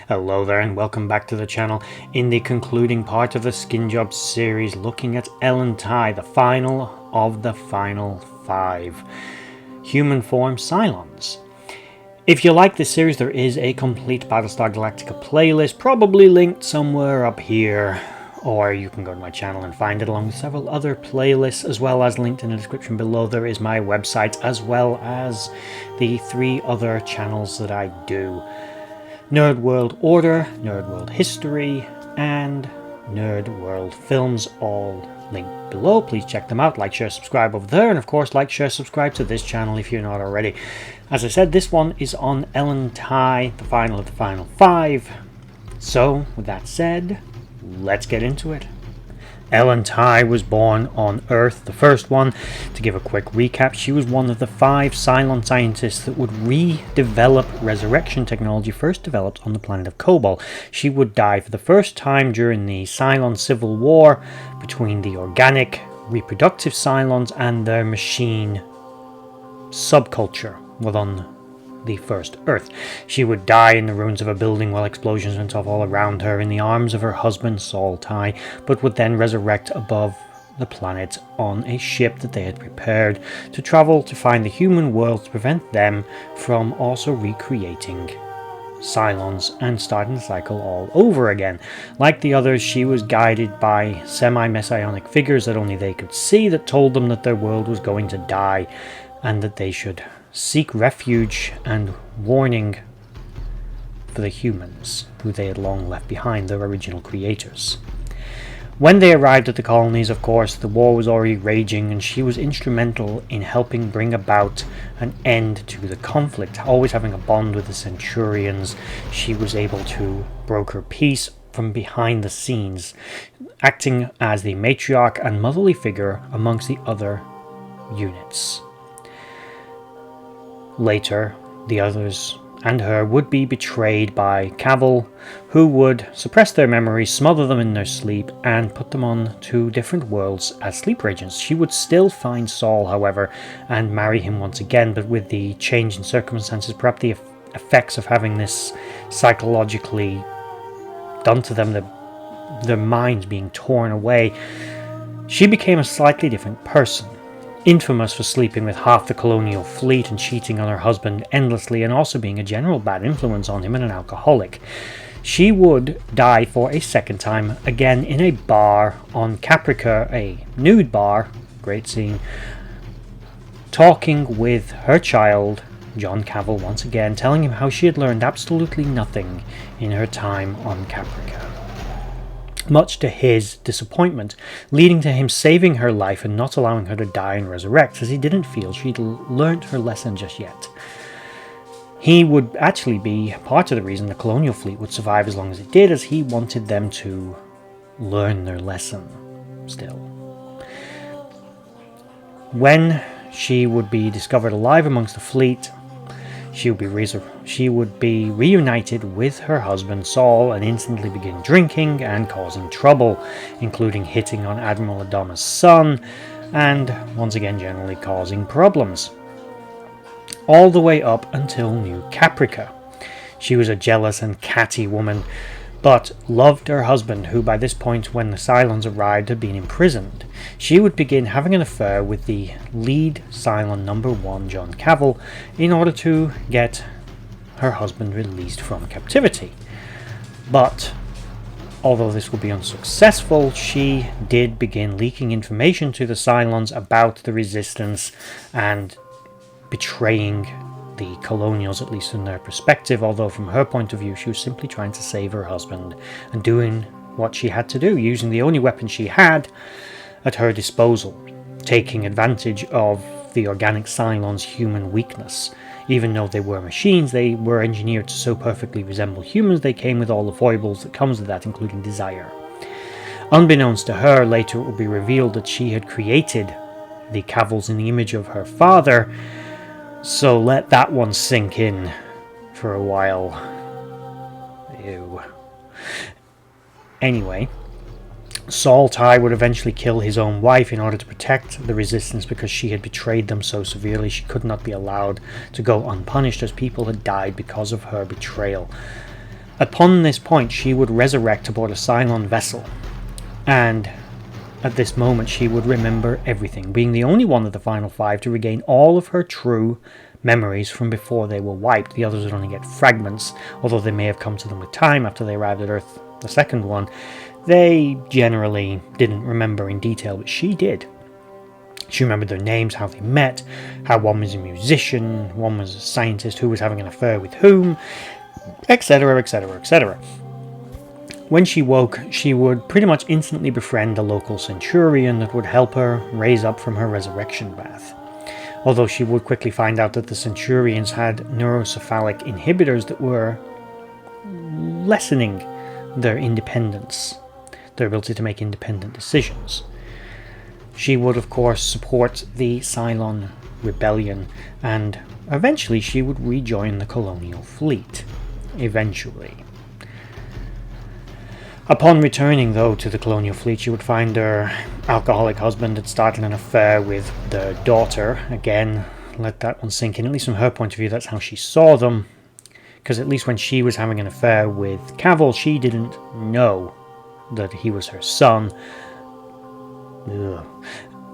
Hello there and welcome back to the channel. In the concluding part of the Skin Job series, looking at Ellen Tigh, the final of the final 5 human form Cylons. If you like this series, there is a complete Battlestar Galactica playlist, probably linked somewhere up here, or you can go to my channel and find it along with several other playlists, as well as linked in the description below. There is my website, as well as the 3 other channels that I do: Nerd World Order, Nerd World History, and Nerd World Films, all linked below. Please check them out, like, share, subscribe over there, and of course like, share, subscribe to this channel if you're not already. As I said, this one is on Ellen Tigh, the final of the final 5. So, with that said, let's get into it. Ellen Tigh was born on Earth, the first one. To give a quick recap, she was one of the 5 Cylon scientists that would redevelop resurrection technology first developed on the planet of Kobol. She would die for the first time during the Cylon Civil War between the organic, reproductive Cylons and their machine subculture within the first Earth. She would die in the ruins of a building while explosions went off all around her in the arms of her husband Saul Tigh, but would then resurrect above the planet on a ship that they had prepared to travel to find the human world to prevent them from also recreating Cylons and starting the cycle all over again. Like the others, she was guided by semi-messianic figures that only they could see, that told them that their world was going to die and that they should seek refuge and warning for the humans who they had long left behind, their original creators. When they arrived at the colonies, of course, the war was already raging, and she was instrumental in helping bring about an end to the conflict. Always having a bond with the Centurions, she was able to broker peace from behind the scenes, acting as the matriarch and motherly figure amongst the other units. Later, the others and her would be betrayed by Cavil, who would suppress their memories, smother them in their sleep, and put them on 2 different worlds as sleeper agents. She would still find Saul, however, and marry him once again, but with the change in circumstances, perhaps the effects of having this psychologically done to them, their minds being torn away, she became a slightly different person. Infamous for sleeping with half the colonial fleet and cheating on her husband endlessly, and also being a general bad influence on him and an alcoholic. She would die for a second time, again in a bar on Caprica, a nude bar, great scene, talking with her child, John Cavil, once again, telling him how she had learned absolutely nothing in her time on Caprica, much to his disappointment, leading to him saving her life and not allowing her to die and resurrect, as he didn't feel she'd learnt her lesson just yet. He would actually be part of the reason the colonial fleet would survive as long as it did, as he wanted them to learn their lesson still. When she would be discovered alive amongst the fleet, she would be reunited with her husband Saul and instantly begin drinking and causing trouble, including hitting on Admiral Adama's son and once again generally causing problems. All the way up until New Caprica. She was a jealous and catty woman, but loved her husband, who by this point, when the Cylons arrived, had been imprisoned. She would begin having an affair with the lead Cylon number 1, John Cavil, in order to get her husband released from captivity. But although this would be unsuccessful, she did begin leaking information to the Cylons about the resistance and betraying the colonials, at least in their perspective, although from her point of view she was simply trying to save her husband and doing what she had to do, using the only weapon she had at her disposal, taking advantage of the organic Cylons' human weakness. Even though they were machines, they were engineered to so perfectly resemble humans, they came with all the foibles that comes with that, including desire. Unbeknownst to her, later it would be revealed that she had created the Cavils in the image of her father. So let that one sink in for a while. Ew. Anyway, Saul Tigh would eventually kill his own wife in order to protect the resistance, because she had betrayed them so severely she could not be allowed to go unpunished, as people had died because of her betrayal. Upon this point, she would resurrect aboard a Cylon vessel, and at this moment she would remember everything, being the only one of the final 5 to regain all of her true memories from before they were wiped. The others would only get fragments, although they may have come to them with time after they arrived at Earth. The second one, they generally didn't remember in detail, but she did. She remembered their names, how they met, how one was a musician, one was a scientist, who was having an affair with whom, etc, etc, etc. When she woke, she would pretty much instantly befriend a local centurion that would help her raise up from her resurrection bath. Although she would quickly find out that the centurions had neurocephalic inhibitors that were lessening their independence, their ability to make independent decisions. She would, of course, support the Cylon rebellion, and eventually she would rejoin the colonial fleet. Eventually. Upon returning, though, to the colonial fleet, she would find her alcoholic husband had started an affair with their daughter. Again, let that one sink in. At least from her point of view, that's how she saw them. Because at least when she was having an affair with Cavill, she didn't know that he was her son. Ugh.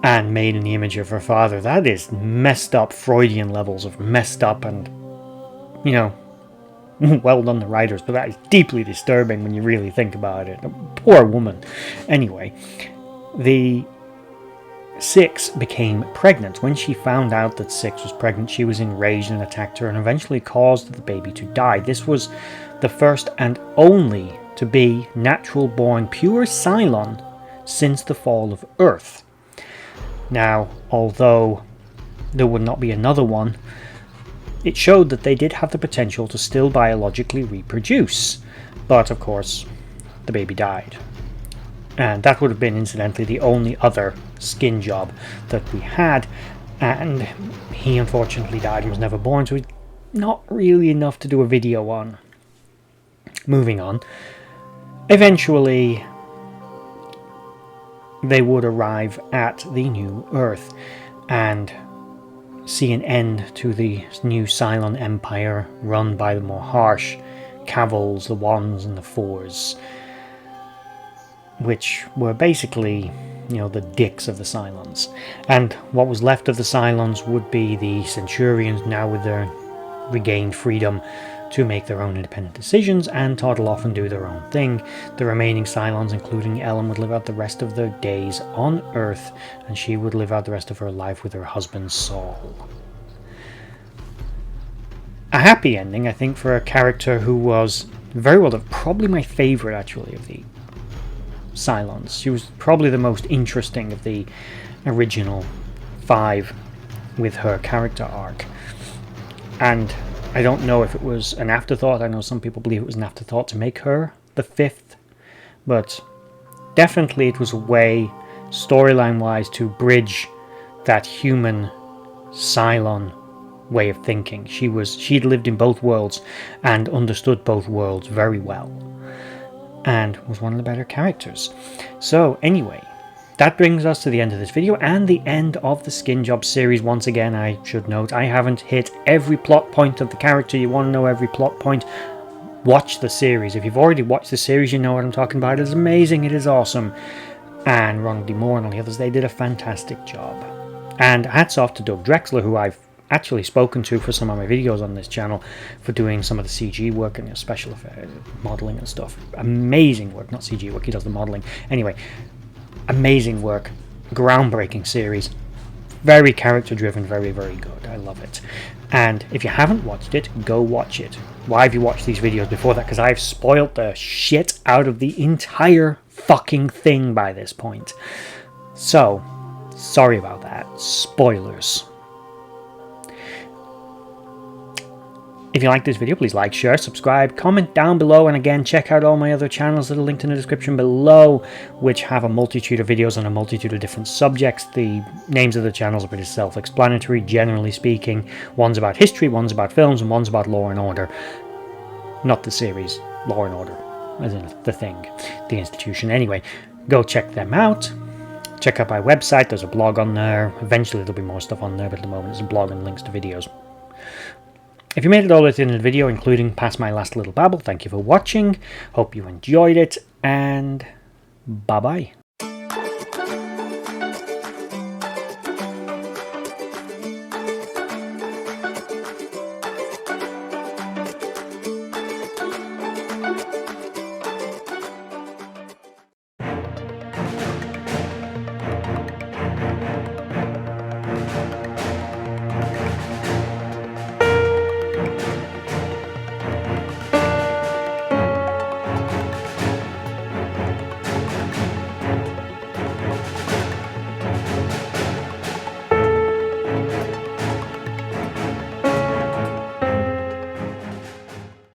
And made in the image of her father. That is messed up, Freudian levels of messed up, and, you know, well done the writers, but that is deeply disturbing when you really think about it. A poor woman. Anyway, the 6 became pregnant. When she found out that 6 was pregnant, she was enraged and attacked her and eventually caused the baby to die. This was the first and only to be natural-born pure Cylon since the fall of Earth. Now, although there would not be another one, it showed that they did have the potential to still biologically reproduce. But, of course, the baby died. And that would have been, incidentally, the only other skin job that we had. And he unfortunately died and was never born, so it's not really enough to do a video on. Moving on. Eventually, they would arrive at the new Earth and see an end to the new Cylon Empire run by the more harsh Cavills, the 1s and the 4s, which were basically, you know, the dicks of the Cylons. And what was left of the Cylons would be the Centurions, now with their regained freedom to make their own independent decisions and toddle off and do their own thing. The remaining Cylons, including Ellen, would live out the rest of their days on Earth, and she would live out the rest of her life with her husband Saul. A happy ending, I think, for a character who was very well done. Probably my favourite, actually, of the Cylons. She was probably the most interesting of the original 5 with her character arc. And I don't know if it was an afterthought. I know some people believe it was an afterthought to make her the 5th, but definitely it was a way, storyline-wise, to bridge that human Cylon way of thinking. She'd lived in both worlds and understood both worlds very well, and was one of the better characters. So anyway, that brings us to the end of this video and the end of the Skin Job series. Once again, I should note, I haven't hit every plot point of the character. You want to know every plot point? Watch the series. If you've already watched the series, you know what I'm talking about. It is amazing. It is awesome. And Ronald D. Moore and all the others, they did a fantastic job. And hats off to Doug Drexler, who I've actually spoken to for some of my videos on this channel, for doing some of the CG work and special effects, modeling and stuff. Amazing work. Not CG work, he does the modeling. Anyway, amazing work, groundbreaking series, very character driven, very, very good. I love it. And if you haven't watched it, go watch it. Why have you watched these videos before that? Because I've spoiled the shit out of the entire fucking thing by this point. So, sorry about that. Spoilers. If you like this video, please like, share, subscribe, comment down below, and again, check out all my other channels that are linked in the description below, which have a multitude of videos on a multitude of different subjects. The names of the channels are pretty self-explanatory, generally speaking. One's about history, one's about films, and one's about Law and Order. Not the series, Law and Order, as in the thing, the institution. Anyway, go check them out. Check out my website, there's a blog on there. Eventually there'll be more stuff on there, but at the moment it's a blog and links to videos. If you made it all the way to the end of the video, including past my last little babble, thank you for watching. Hope you enjoyed it, and bye-bye.